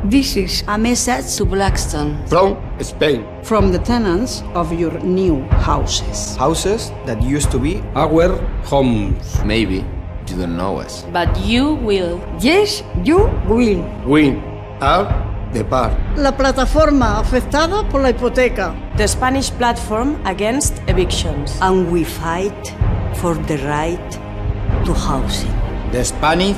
This is a message to Blackstone. From Spain. From the tenants of your new houses. Houses that used to be Our homes. Maybe you don't know us. But you will. Yes, you will. We are the part. La plataforma afectada por la hipoteca. The Spanish platform against evictions. And we fight for the right to housing. The Spanish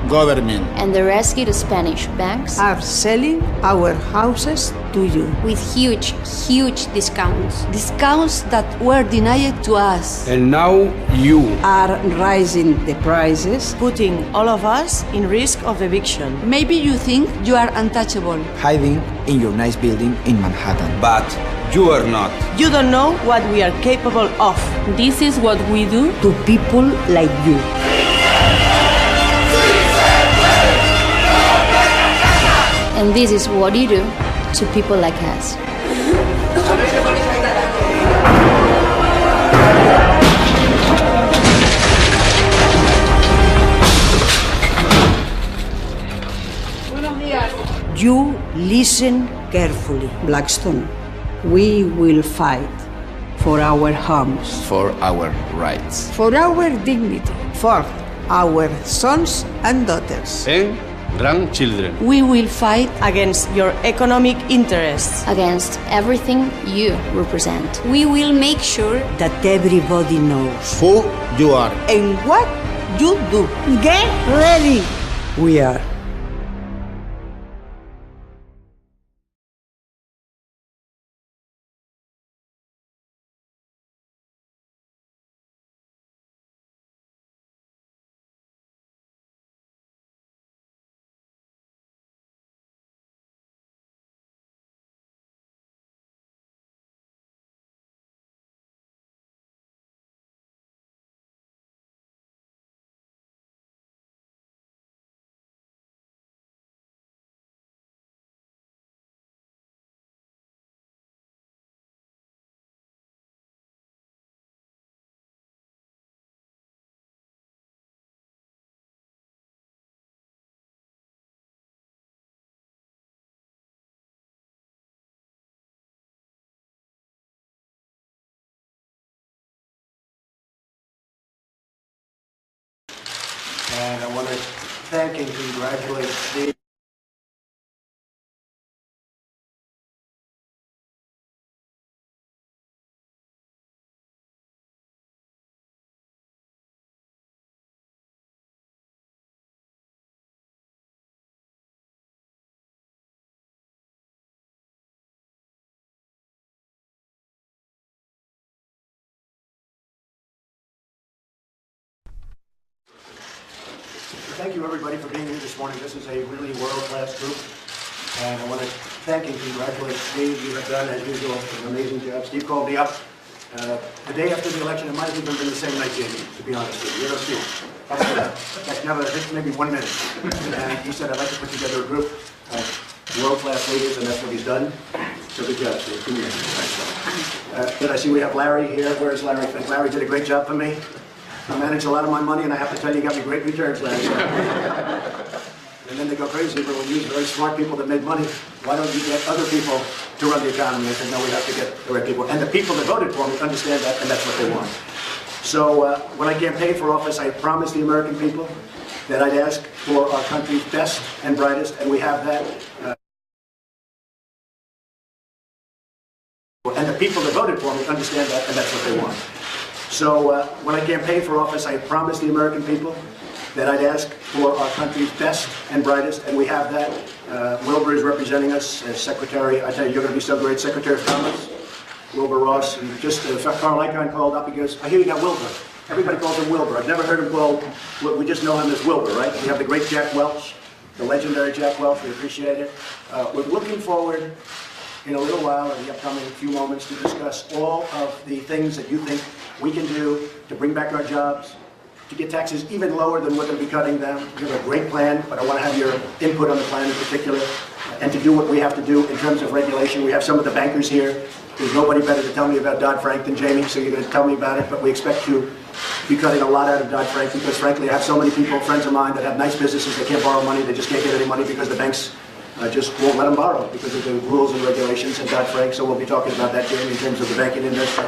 government. And the rescued Spanish banks Are selling our houses to you. with huge discounts. Discounts that were denied to us. And now you. Are raising the prices. Putting all of us in risk of eviction. Maybe you think you are untouchable. hiding in your nice building in Manhattan. But you are not. You don't know what we are capable of. This is what we do. To people like you. And this is what you do to people like us. You listen carefully, Blackstone. We will fight for our homes, For our rights. for our dignity, for our sons and daughters. And grandchildren. We will fight Against your economic interests. Against everything you represent. We will make sure That everybody knows. Who you are. And what you do. Get ready. We are. And I want to thank and congratulate Steve. Thank you, everybody, for being here this morning. This is a really world-class group. And I want to thank and congratulate Steve. You have done, as usual, an amazing job. Steve called me up the day after the election. It might have even been the same night, Jamie, to be honest with you. You know, Steve. That's never, maybe 1 minute. And he said, I'd like to put together a group of world-class leaders, and that's what he's done. So good job, Steve. Good year. But I see we have Larry here. Where's Larry? Larry did a great job for me. I manage a lot of my money, and I have to tell you, you got me great returns, Larry. And then they go crazy, but we use very smart people that make money. Why don't you get other people to run the economy? I said, no, we have to get the right people. And the people that voted for me understand that, and that's what they want. So when I campaigned for office, I promised the American people that I'd ask for our country's best and brightest, and we have that. And the people that voted for me understand that, and that's what they want. So when I campaigned for office, I promised the American people that I'd ask for our country's best and brightest, and we have that. Wilbur is representing us as Secretary. I tell you, you're going to be so great, Secretary of Commerce. Wilbur Ross, and just Carl Icahn called up. He goes, I hear you got Wilbur. Everybody calls him Wilbur. I've never heard him called, we just know him as Wilbur, right? We have the great Jack Welch, the legendary Jack Welch. We appreciate it. We're looking forward in a little while, in the upcoming few moments, to discuss all of the things that you think we can do to bring back our jobs, to get taxes even lower than we're going to be cutting them. We have a great plan, but I want to have your input on the plan in particular, and to do what we have to do in terms of regulation. We have some of the bankers here. There's nobody better to tell me about Dodd-Frank than Jamie, so you're going to tell me about it, but we expect to be cutting a lot out of Dodd-Frank because, frankly, I have so many people, friends of mine, that have nice businesses. They can't borrow money. They just can't get any money because the banks just won't let them borrow because of the rules and regulations and Dodd-Frank. So we'll be talking about that, Jamie, in terms of the banking industry.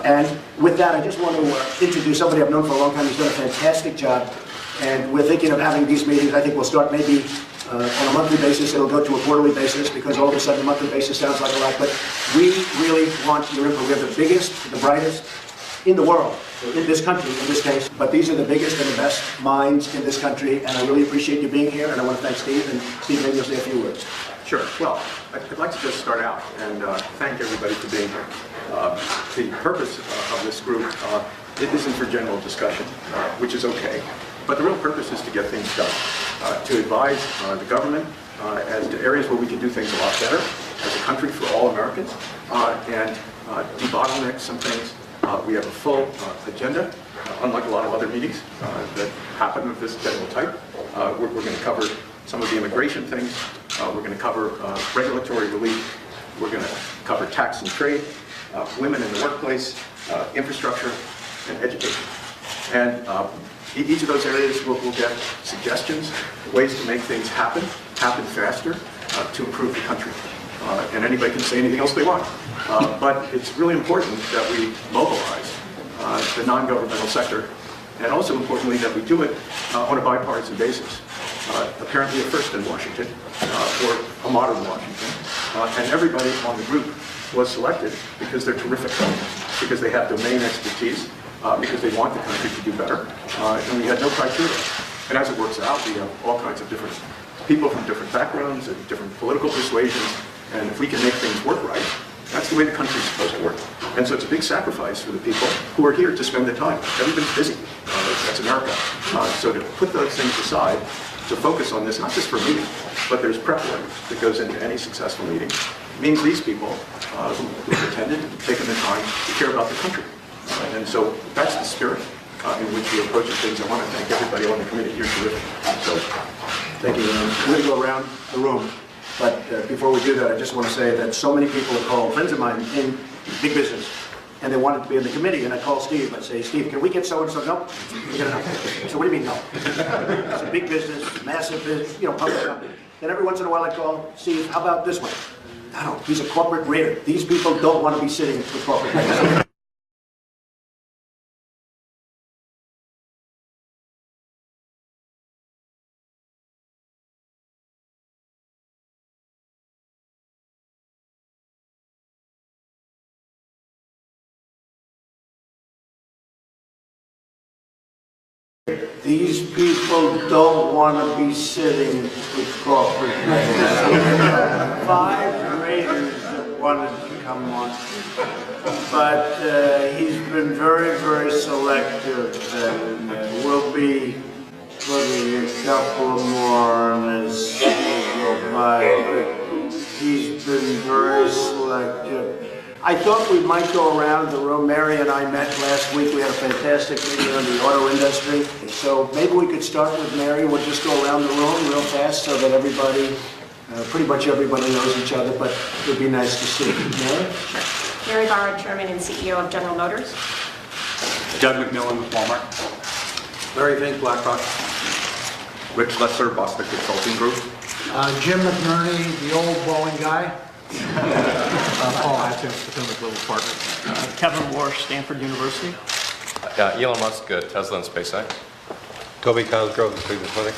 And with that, I just want to introduce somebody I've known for a long time who's done a fantastic job. And we're thinking of having these meetings. I think we'll start maybe on a monthly basis. It'll go to a quarterly basis because all of a sudden a monthly basis sounds like a lot. But we really want your input. We have the biggest, the brightest in the world, in this country in this case. But these are the biggest and the best minds in this country. And I really appreciate you being here. And I want to thank Steve. And Steve, maybe you'll say a few words. Sure. Well, I'd like to just start out and thank everybody for being here. The purpose of this group it isn't for general discussion, which is okay. But the real purpose is to get things done, to advise the government as to areas where we can do things a lot better as a country for all Americans, and debottleneck some things. We have a full agenda, unlike a lot of other meetings that happen of this general type. We're going to cover some of the immigration things. We're going to cover regulatory relief. We're going to cover tax and trade, women in the workplace, infrastructure, and education. And each of those areas we'll get suggestions, ways to make things happen faster, to improve the country. And anybody can say anything else they want. But it's really important that we mobilize the non-governmental sector, and also importantly that we do it on a bipartisan basis. Apparently a first in Washington, or a modern Washington. And everybody on the group was selected because they're terrific, because they have domain expertise, because they want the country to do better, and we had no criteria. And as it works out, we have all kinds of different people from different backgrounds and different political persuasions, and if we can make things work right, that's the way the country's supposed to work. And so it's a big sacrifice for the people who are here to spend the time. Everybody's busy. That's America. So to put those things aside, to focus on this, not just for a meeting, but there's prep work that goes into any successful meeting, means these people who've attended have taken the time to care about the country. And so that's the spirit in which we're approaching things. I want to thank everybody on the committee. You're terrific. So, thank you. We're going to go around the room. But before we do that, I just want to say that so many people have called, friends of mine in big business, and they wanted to be in the committee. And I call Steve. I say, Steve, can we get so-and-so? No. So what do you mean no? It's a big business, massive business, public company. Then every once in a while I call Steve, how about this one? No, he's a corporate raider. These people don't want to be sitting with corporate raiders. These people don't want to be sitting with corporate raiders. 5 raiders that wanted to come on. But he's been very, very selective, and we'll be putting a couple more on his schedule, but he's been very selective. I thought we might go around the room. Mary and I met last week. We had a fantastic meeting on the auto industry. So maybe we could start with Mary. We'll just go around the room real fast so that everybody, pretty much everybody knows each other, but it would be nice to see. Mary? Sure. Mary Barra, Chairman and CEO of General Motors. Doug McMillan with Walmart. Larry Vink, BlackRock. Rich Lesser, Boston Consulting Group. Jim McNerney, the old Boeing guy. Paul Atkins, Potomac Global Partners. Kevin Warsh, Stanford University. Elon Musk, Tesla and SpaceX. Toby Cosgrove, Cleveland Clinic.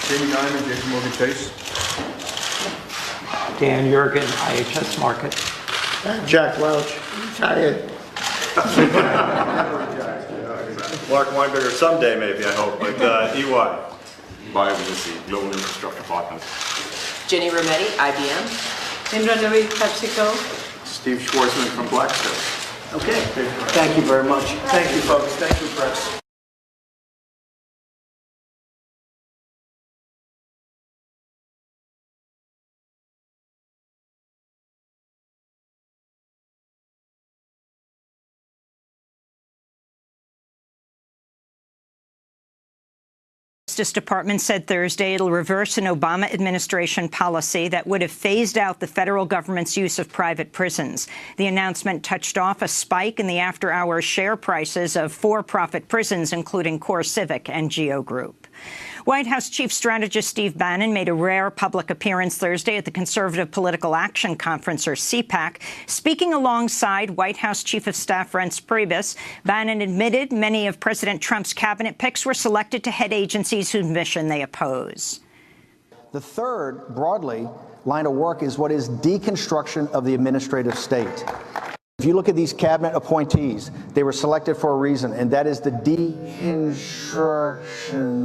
Jamie Dimon, JP Morgan Chase. Dan Jurgen, IHS Market. Jack Welch, retired. Mark Weinberger, someday maybe, I hope, but EY. BioVinci, Global Infrastructure Partners. Jenny Rometty, IBM. Indra Navi, PepsiCo. Steve Schwarzman from Blackstone. Okay. Thank you very much. Thank you, folks. Thank you, press. Justice Department said Thursday it'll reverse an Obama administration policy that would have phased out the federal government's use of private prisons. The announcement touched off a spike in the after-hours share prices of for-profit prisons, including CoreCivic and GEO Group. White House Chief Strategist Steve Bannon made a rare public appearance Thursday at the Conservative Political Action Conference, or CPAC. Speaking alongside White House Chief of Staff Reince Priebus, Bannon admitted many of President Trump's cabinet picks were selected to head agencies whose mission they oppose. The third, broadly, line of work is what is deconstruction of the administrative state. If you look at these cabinet appointees, they were selected for a reason, and that is the deconstruction